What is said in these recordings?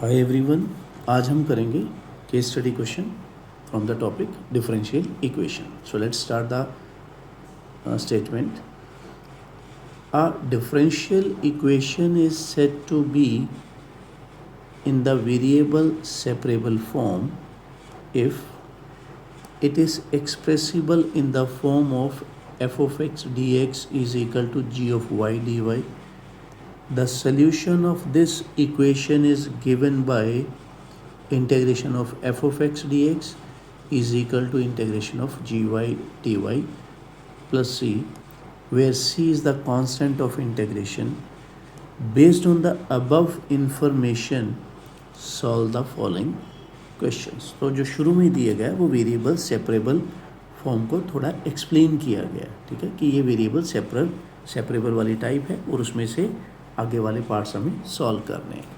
Hi everyone, आज हम करेंगे case study question from the topic differential equation. So let's start the statement. A differential equation is said to be in the variable separable form if it is expressible in the form of f of x dx is equal to g of y dy. The solution of this equation is given by integration of f of x dx is equal to integration of gy dy plus c, where c is the constant of integration. Based on the above information, solve the following questions. तो जो शुरू में दिए गया वो variable separable form को थोड़ा explain किया गया, ठीक है, कि ये वेरिएबल सेपरेबल वाली टाइप है और उसमें से आगे वाले पार्ट्स हमें सॉल्व करने हैं.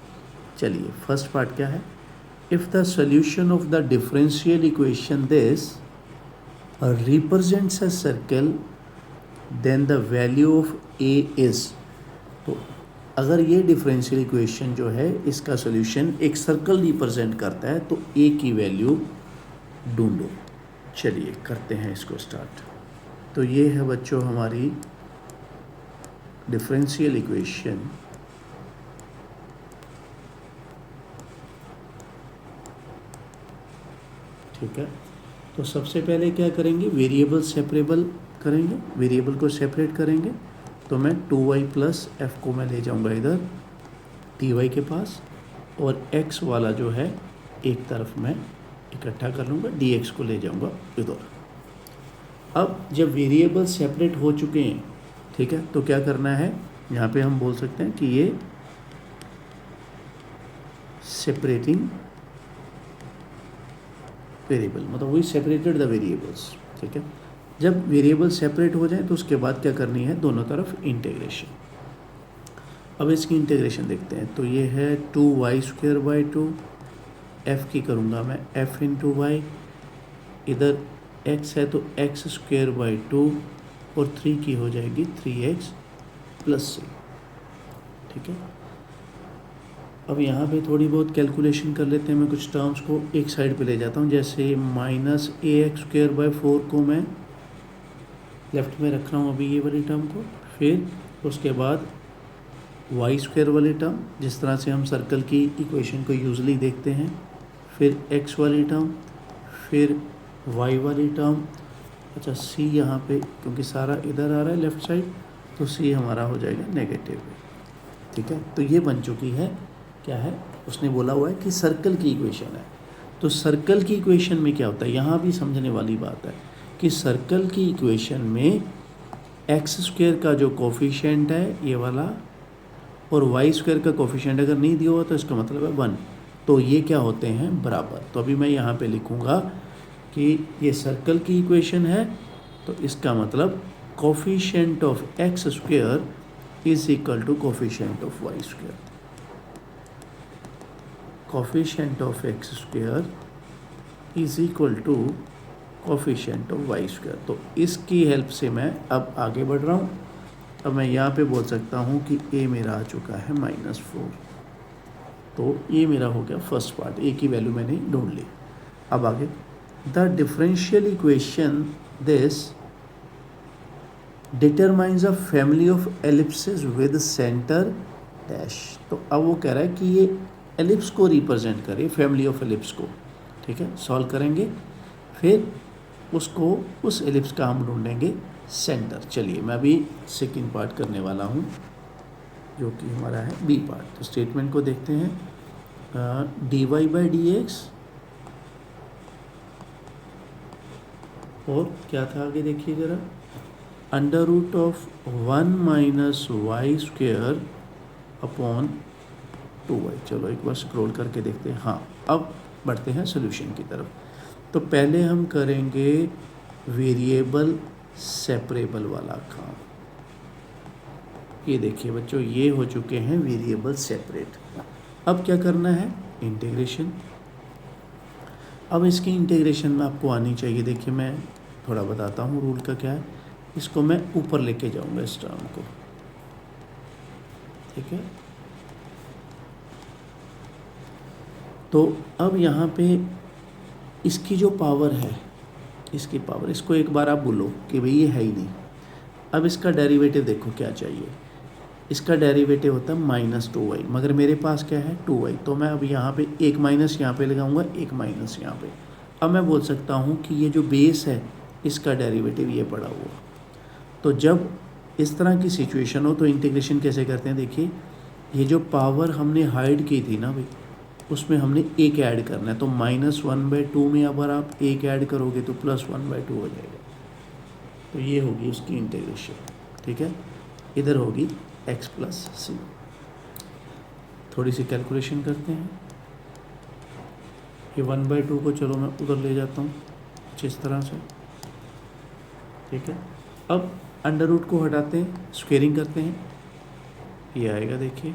चलिए, फर्स्ट पार्ट क्या है. If the solution of the differential equation this represents a circle then the value of a is. तो अगर ये डिफरेंशियल इक्वेशन जो है इसका सोल्यूशन एक सर्कल रिप्रेजेंट करता है तो ए की वैल्यू ढूंढो. चलिए करते हैं इसको स्टार्ट. तो ये है बच्चों हमारी डिफरेंशियल इक्वेशन. ठीक है, तो सबसे पहले क्या करेंगे, वेरिएबल सेपरेबल करेंगे, वेरिएबल को सेपरेट करेंगे. तो मैं 2y प्लस एफ को मैं ले जाऊंगा इधर dy के पास, और x वाला जो है एक तरफ मैं इकट्ठा कर लूँगा, dx को ले जाऊंगा इधर. अब जब वेरिएबल सेपरेट हो चुके हैं, ठीक है, तो क्या करना है, यहाँ पे हम बोल सकते हैं कि ये सेपरेटिंग वेरिएबल, मतलब वही सेपरेटेड द वेरिएबल्स. ठीक है, जब वेरिएबल सेपरेट हो जाए तो उसके बाद क्या करनी है, दोनों तरफ इंटीग्रेशन. अब इसकी इंटीग्रेशन देखते हैं. तो ये है 2y² / 2, f की करूँगा मैं f इंटू वाई, इधर x है तो x² / 2 और 3 की हो जाएगी 3x + c. ठीक है, अब यहाँ पे थोड़ी बहुत कैलकुलेशन कर लेते हैं. मैं कुछ टर्म्स को एक साइड पे ले जाता हूँ, जैसे -ax² / 4 को मैं लेफ़्ट में रख रहा हूँ अभी ये वाली टर्म को, फिर उसके बाद y² वाली टर्म, जिस तरह से हम सर्कल की इक्वेशन को यूजली देखते हैं, फिर x वाली टर्म, फिर y वाली टर्म. अच्छा, c यहाँ पे क्योंकि सारा इधर आ रहा है लेफ़्ट साइड, तो c हमारा हो जाएगा नेगेटिव. ठीक है, तो ये बन चुकी है. क्या है, उसने बोला हुआ है कि सर्कल की इक्वेशन है. तो सर्कल की इक्वेशन में क्या होता है, यहाँ भी समझने वाली बात है कि सर्कल की इक्वेशन में x² का जो कोफिशिएंट है ये वाला, और y² का कोफिशिएंट अगर नहीं दिया हुआ तो इसका मतलब है 1. तो ये क्या होते हैं, बराबर. तो अभी मैं यहाँ पे लिखूँगा कि ये सर्कल की इक्वेशन है, तो इसका मतलब coefficient of x² is equal to coefficient of y². Coefficient of x² is equal to coefficient of y². तो इसकी हेल्प से मैं अब आगे बढ़ रहा हूँ. अब मैं यहाँ पे बोल सकता हूँ कि a मेरा आ चुका है -4. तो ये मेरा हो गया फर्स्ट पार्ट, a की वैल्यू मैंने ढूंढ ली. अब आगे, the differential equation this determines a family of ellipses with centre dash. तो अब वो कह रहा है कि ये एलिप्स को रिप्रेजेंट करे, फैमिली ऑफ एलिप्स को. ठीक है, सॉल्व करेंगे, फिर उसको उस एलिप्स का हम ढूंढेंगे सेंटर. चलिए, मैं अभी सेकंड पार्ट करने वाला हूँ जो कि हमारा है बी पार्ट. तो स्टेटमेंट को देखते हैं. dy/dx, और क्या था आगे देखिए ज़रा, √1 - y² अपॉन 2y. चलो एक बार स्क्रॉल करके देखते हैं. हाँ, अब बढ़ते हैं सोल्यूशन की तरफ. तो पहले हम करेंगे वेरिएबल सेपरेबल वाला काम. ये देखिए बच्चों, ये हो चुके हैं वेरिएबल सेपरेट. अब क्या करना है, इंटीग्रेशन. अब इसकी इंटीग्रेशन में आपको आनी चाहिए. देखिए मैं थोड़ा बताता हूँ रूल का क्या है. इसको मैं ऊपर लेके जाऊँगा इस टर्म को. ठीक है, तो अब यहाँ पे इसकी जो पावर है, इसकी पावर, इसको एक बार आप बोलो कि भाई ये है ही नहीं। अब इसका डेरिवेटिव देखो क्या चाहिए, इसका डेरिवेटिव होता है -2y, मगर मेरे पास क्या है 2y, तो मैं अब यहाँ पे एक माइनस यहाँ पे लगाऊंगा, एक माइनस यहाँ पे। अब मैं बोल सकता हूँ कि ये जो बेस है इसका डेरिवेटिव ये पड़ा हुआ। तो जब इस तरह की सिचुएशन हो तो इंटीग्रेशन कैसे करते हैं, देखिए ये जो पावर हमने हाइड की थी ना भाई, उसमें हमने एक ऐड करना है, तो -1/2 में अगर आप एक ऐड करोगे तो +1/2 हो जाएगा। तो ये होगी उसकी इंटीग्रेशन, ठीक है। इधर होगी x + c। थोड़ी सी कैलकुलेशन करते हैं। ये 1/2 को चलो मैं उधर ले जाता हूँ जिस तरह से, ठीक है। अब अंडर रूट को हटाते हैं, स्क्वेयरिंग करते हैं, ये आएगा देखिए,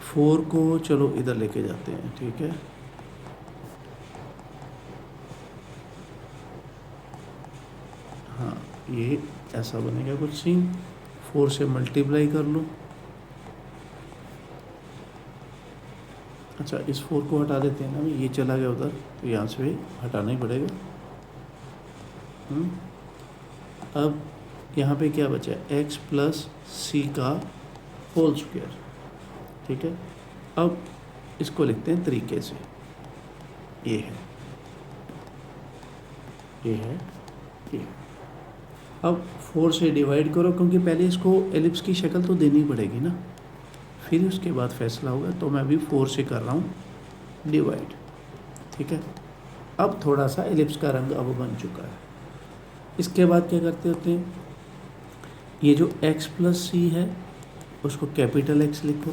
फोर को चलो इधर लेके जाते हैं, ठीक है। हाँ, ये ऐसा बनेगा कुछ सीन, 4 से मल्टीप्लाई कर लो। अच्छा, इस 4 को हटा देते हैं ना, ये चला गया उधर, तो यहाँ से हटाना ही पड़ेगा। अब यहाँ पे क्या बचा है, x + c का होल स्क्वायर, ठीक है। अब इसको लिखते हैं तरीके से, ये है, ये है, ये। अब 4 से डिवाइड करो, क्योंकि पहले इसको एलिप्स की शक्ल तो देनी पड़ेगी ना, फिर उसके बाद फैसला होगा। तो मैं अभी 4 से कर रहा हूँ डिवाइड, ठीक है। अब थोड़ा सा एलिप्स का रंग अब बन चुका है। इसके बाद क्या करते होते हैं, ये जो x + c है उसको कैपिटल X लिखो,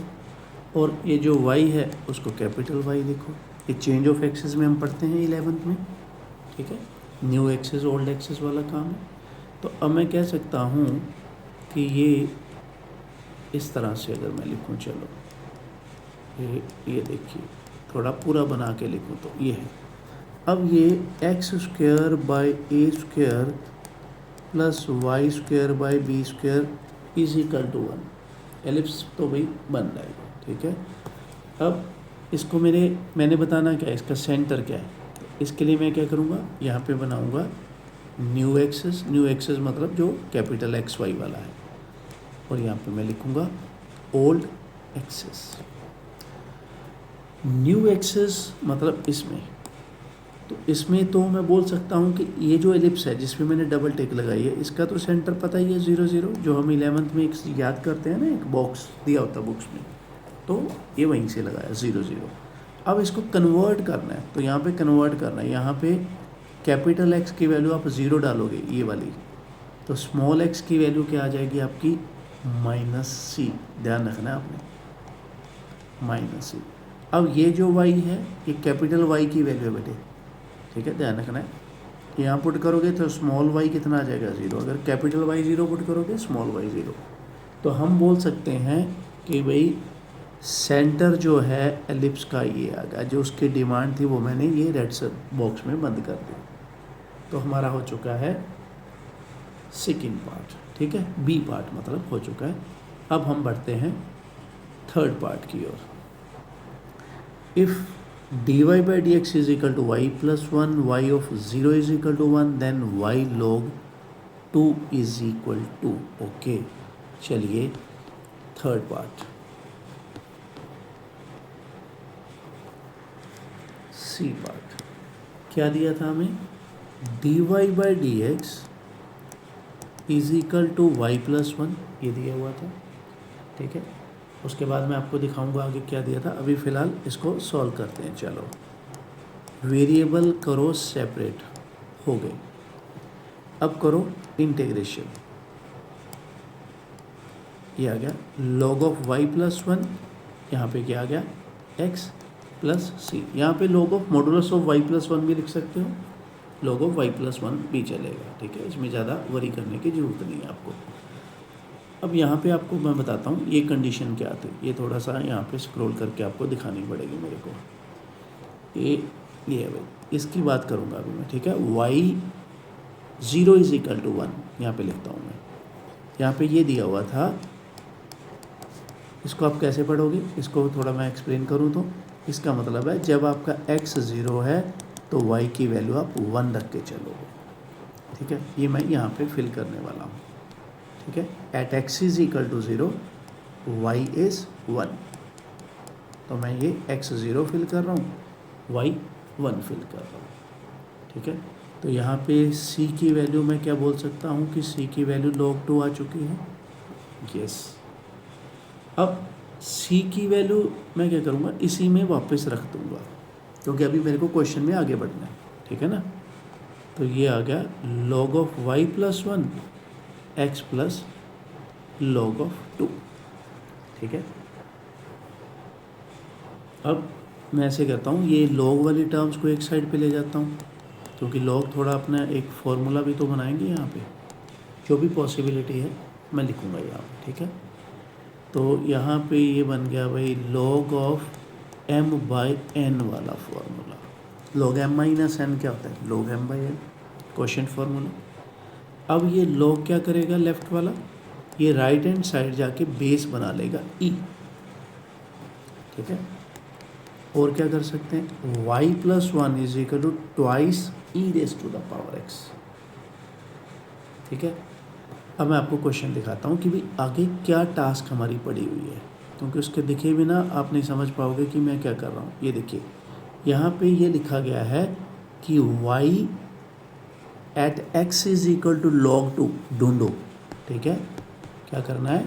और ये जो y है उसको कैपिटल Y लिखो। ये चेंज ऑफ एक्सेस में हम पढ़ते हैं 11th में, ठीक है। न्यू एक्सेस ओल्ड एक्सेस वाला काम है। तो अब मैं कह सकता हूँ कि ये इस तरह से अगर मैं लिखूँ, चलो ये देखिए, थोड़ा पूरा बना के लिखूँ तो ये है। अब ये x² / a² + y² / b² = 1, ellipse तो भाई बन जाएगा, ठीक है। अब इसको मैंने बताना क्या है, इसका सेंटर क्या है। इसके लिए मैं क्या करूँगा, यहाँ पे बनाऊँगा न्यू एक्सेस मतलब जो कैपिटल XY वाला है, और यहाँ पे मैं लिखूँगा ओल्ड एक्सेस। न्यू एक्सेस मतलब इसमें, तो इसमें तो मैं बोल सकता हूँ कि ये जो एलिप्स है जिसमें मैंने डबल टिक लगाई है, इसका तो सेंटर पता ही है 0 0, जो हम 11th में एक याद करते हैं ना, एक बॉक्स दिया होता बुक्स में, तो ये वहीं से लगाया 0 0। अब इसको कन्वर्ट करना है, तो यहाँ पे कन्वर्ट करना है, यहाँ पे कैपिटल X की वैल्यू आप 0 डालोगे ये वाली, तो स्मॉल x की वैल्यू क्या आ जाएगी आपकी -c, ध्यान रखना है आपने, -c। अब ये जो y है ये कैपिटल Y की वैल्यू है बेटे, ठीक है, ध्यान रखना है। यहाँ पुट करोगे तो स्मॉल y कितना आ जाएगा 0, अगर कैपिटल Y 0 पुट करोगे स्मॉल y 0। तो हम बोल सकते हैं कि भाई सेंटर जो है एलिप्स का ये आ गया, जो उसकी डिमांड थी वो मैंने ये रेड बॉक्स में बंद कर दी। तो हमारा हो चुका है सेकंड पार्ट, ठीक है, बी पार्ट मतलब हो चुका है। अब हम बढ़ते हैं थर्ड पार्ट की ओर। If dy/dx = y + 1, y of 0 = 1, then y log 2 = 2। Okay, चलिए थर्ड पार्ट, सी पार्ट। क्या दिया था हमें, dy/dx = y + 1, ये दिया हुआ था, ठीक है। उसके बाद मैं आपको दिखाऊंगा आगे क्या दिया था। अभी फ़िलहाल इसको सॉल्व करते हैं। चलो, वेरिएबल करो सेपरेट, हो गए। अब करो इंटीग्रेशन, ये आ गया log of y + 1, यहाँ पे क्या आ गया x + c। यहाँ पे log of modulus of y + 1 भी लिख सकते हो, log of y + 1 भी चलेगा, ठीक है। इसमें ज़्यादा वरी करने की ज़रूरत नहीं है आपको। अब यहाँ पे आपको मैं बताता हूँ ये कंडीशन क्या थी, ये थोड़ा सा यहाँ पे स्क्रॉल करके आपको दिखानी पड़ेगी मेरे को। ये है भाई, इसकी बात करूँगा अभी मैं, ठीक है। y 0 = 1 यहाँ पे लिखता हूँ मैं। यहाँ पे ये दिया हुआ था इसको आप कैसे पढ़ोगे, इसको थोड़ा मैं एक्सप्लेन करूँ तो इसका मतलब है जब आपका x 0 है तो y की वैल्यू आप 1 रख के चलोगे, ठीक है। ये मैं यहाँ पे फिल करने वाला हूँ, ठीक है। At x is equal to 0 y is 1, तो मैं ये x 0 फिल कर रहा हूँ, y 1 फिल कर रहा हूँ, ठीक है। तो यहाँ पे c की वैल्यू मैं क्या बोल सकता हूँ कि c की वैल्यू log 2 आ चुकी है, यस। अब c की वैल्यू मैं क्या करूँगा, इसी में वापस रख दूँगा क्योंकि अभी मेरे को क्वेश्चन में आगे बढ़ना है, ठीक है ना। तो ये आ गया log of y plus 1 x plus log of 2, ठीक है। अब मैं ऐसे करता हूँ, ये log वाली टर्म्स को एक साइड पे ले जाता हूँ क्योंकि log थोड़ा अपना एक फॉर्मूला भी तो बनाएंगे यहाँ पे, जो भी पॉसिबिलिटी है मैं लिखूँगा यहाँ पे, ठीक है। तो यहाँ पे ये बन गया भाई log of m by n वाला formula. log m minus n क्या होता है, log m by n, question formula. अब ये log क्या करेगा, लेफ्ट वाला ये राइट हैंड साइड जाके बेस बना लेगा e, ठीक है। और क्या कर सकते हैं, y plus 1 is equal to twice e raise to the power x, ठीक है। अब मैं आपको क्वेश्चन दिखाता हूँ कि भाई आगे क्या टास्क हमारी पड़ी हुई है, क्योंकि उसके दिखे बिना आप नहीं समझ पाओगे कि मैं क्या कर रहा हूँ। ये देखिए यहाँ पे ये लिखा गया है कि y at x is equal to log 2 ढूंढो, ठीक है। क्या करना है,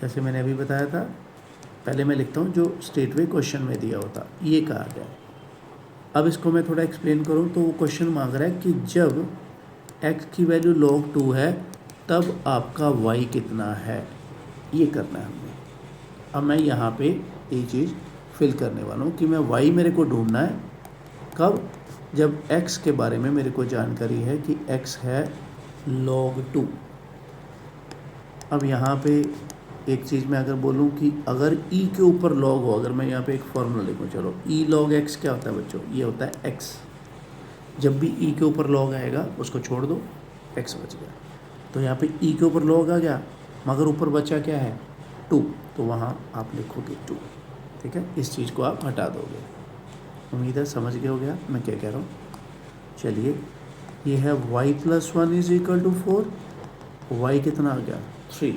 जैसे मैंने अभी बताया था, पहले मैं लिखता हूँ जो स्टेटवे क्वेश्चन में दिया होता, ये कहा गया। अब इसको मैं थोड़ा एक्सप्लेन करूँ तो वो क्वेश्चन मांग रहा है कि जब x की वैल्यू log 2 है तब आपका y कितना है, ये करना है हमने। अब मैं यहाँ पे ये चीज़ फिल करने वाला हूँ कि मैं y मेरे को ढूंढना है कब, जब x के बारे में मेरे को जानकारी है कि x है log 2। अब यहाँ पे एक चीज़ मैं अगर बोलूँ कि अगर e के ऊपर log हो, अगर मैं यहाँ पे एक फॉर्मूला लिखूँ, चलो e log x क्या होता है बच्चों, ये होता है x। जब भी e के ऊपर log आएगा उसको छोड़ दो, x बच गया। तो यहाँ पे e के ऊपर log आ गया मगर ऊपर बचा क्या है 2, तो वहाँ आप लिखोगे 2, ठीक है। इस चीज़ को आप हटा दोगे। उम्मीद है समझ गए हो गया मैं क्या कह रहा हूँ। चलिए ये है y plus 1 is equal to 4, y कितना आ गया 3।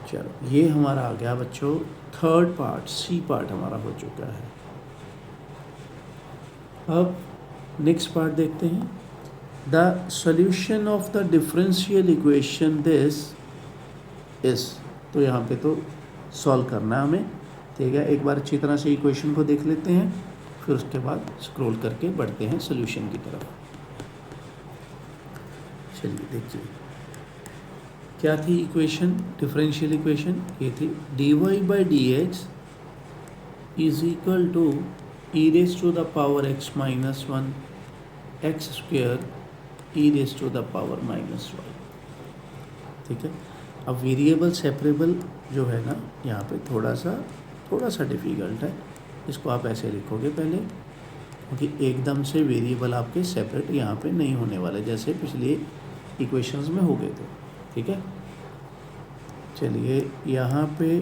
चलो ये हमारा आ गया बच्चों थर्ड पार्ट, सी पार्ट हमारा हो चुका है। अब नेक्स्ट पार्ट देखते हैं, the solution of the differential equation this is. तो यहाँ पे तो सॉल्व करना है हमें, ठीक है। एक बार अच्छी तरह से इक्वेशन को देख लेते हैं, फिर उसके बाद स्क्रॉल करके बढ़ते हैं सॉल्यूशन की तरफ। चलिए देखिए क्या थी इक्वेशन, डिफरेंशियल इक्वेशन ये थी dy बाई डी एच is equal to e raise to the power x minus 1 x square e raise to the power minus 1, ठीक है। अब वेरिएबल सेपरेबल जो है ना यहाँ पे थोड़ा सा डिफ़िकल्ट है, इसको आप ऐसे लिखोगे पहले, क्योंकि एकदम से वेरिएबल आपके सेपरेट यहाँ पे नहीं होने वाले जैसे पिछले इक्वेशंस में हो गए थे, ठीक है। चलिए यहाँ पे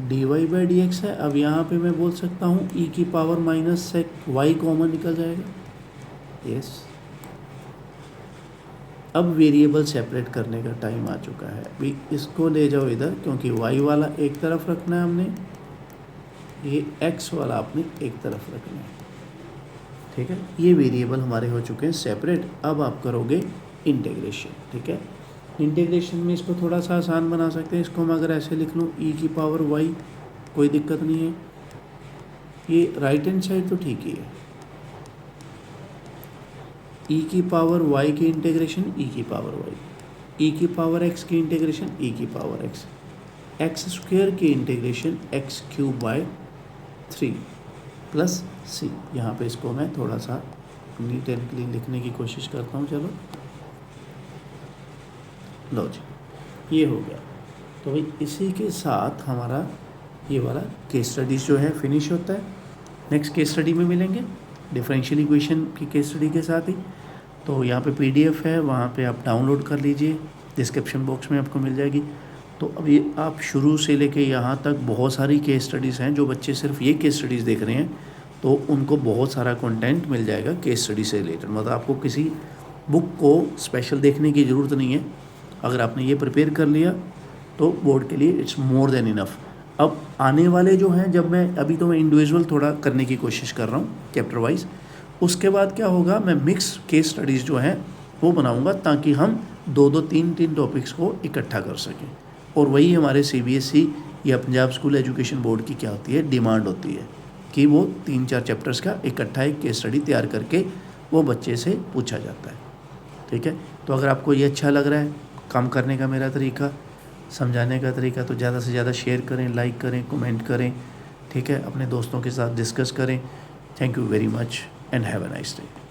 dy बाई डी एक्स है। अब यहाँ पे मैं बोल सकता हूँ e की पावर माइनस y कॉमन निकल जाएगा, यस। अब वेरिएबल सेपरेट करने का टाइम आ चुका है, अभी इसको ले जाओ इधर, क्योंकि y वाला एक तरफ रखना है हमने, ये x वाला आपने एक तरफ रखना है, ठीक है। ये वेरिएबल हमारे हो चुके हैं सेपरेट। अब आप करोगे इंटीग्रेशन, ठीक है। इंटीग्रेशन में इसको थोड़ा सा आसान बना सकते हैं, इसको मैं अगर ऐसे लिख लूँ e की पावर y, कोई दिक्कत नहीं है। ये राइट हैंड साइड तो ठीक ही है, e की पावर y की इंटीग्रेशन e की पावर y, e की पावर x की इंटीग्रेशन e की पावर x, एक्स स्क्वेयर की integration x cube by 3 plus c। यहाँ पे इसको मैं थोड़ा सा नीट एंड क्लीन लिखने की कोशिश करता हूँ। चलो लो जी ये हो गया। तो भाई इसी के साथ हमारा ये वाला केस स्टडीज़ जो है फिनिश होता है। नेक्स्ट केस स्टडी में मिलेंगे डिफरेंशियल इक्वेशन की केस स्टडी के साथ ही। तो यहाँ पे PDF है, वहाँ पे आप डाउनलोड कर लीजिए, डिस्क्रिप्शन बॉक्स में आपको मिल जाएगी। तो अभी आप शुरू से लेके यहाँ तक बहुत सारी केस स्टडीज़ हैं। जो बच्चे सिर्फ ये केस स्टडीज़ देख रहे हैं तो उनको बहुत सारा कंटेंट मिल जाएगा केस स्टडी से रिलेटेड। मतलब आपको किसी बुक को स्पेशल देखने की ज़रूरत नहीं है। अगर आपने ये प्रिपेयर कर लिया तो बोर्ड के लिए इट्स मोर देन इनफ। अब आने वाले जो हैं, जब मैं अभी तो मैं इंडिविजुअल थोड़ा करने की कोशिश कर रहा हूँ चैप्टर वाइज, उसके बाद क्या होगा, मैं मिक्स केस स्टडीज़ जो हैं वो बनाऊँगा ताकि हम 2-2 3-3 टॉपिक्स को इकट्ठा कर सकें। और वही हमारे CBSE या पंजाब स्कूल एजुकेशन बोर्ड की क्या होती है, डिमांड होती है कि वो 3-4 चैप्टर्स का इकट्ठा एक केस स्टडी तैयार करके वो बच्चे से पूछा जाता है। ठीक है, तो अगर आपको ये अच्छा लग रहा है काम करने का मेरा तरीका, समझाने का तरीका, तो ज़्यादा से ज़्यादा शेयर करें, लाइक करें, कमेंट करें। ठीक है, अपने दोस्तों के साथ डिस्कस करें। Thank you very much and have a nice day.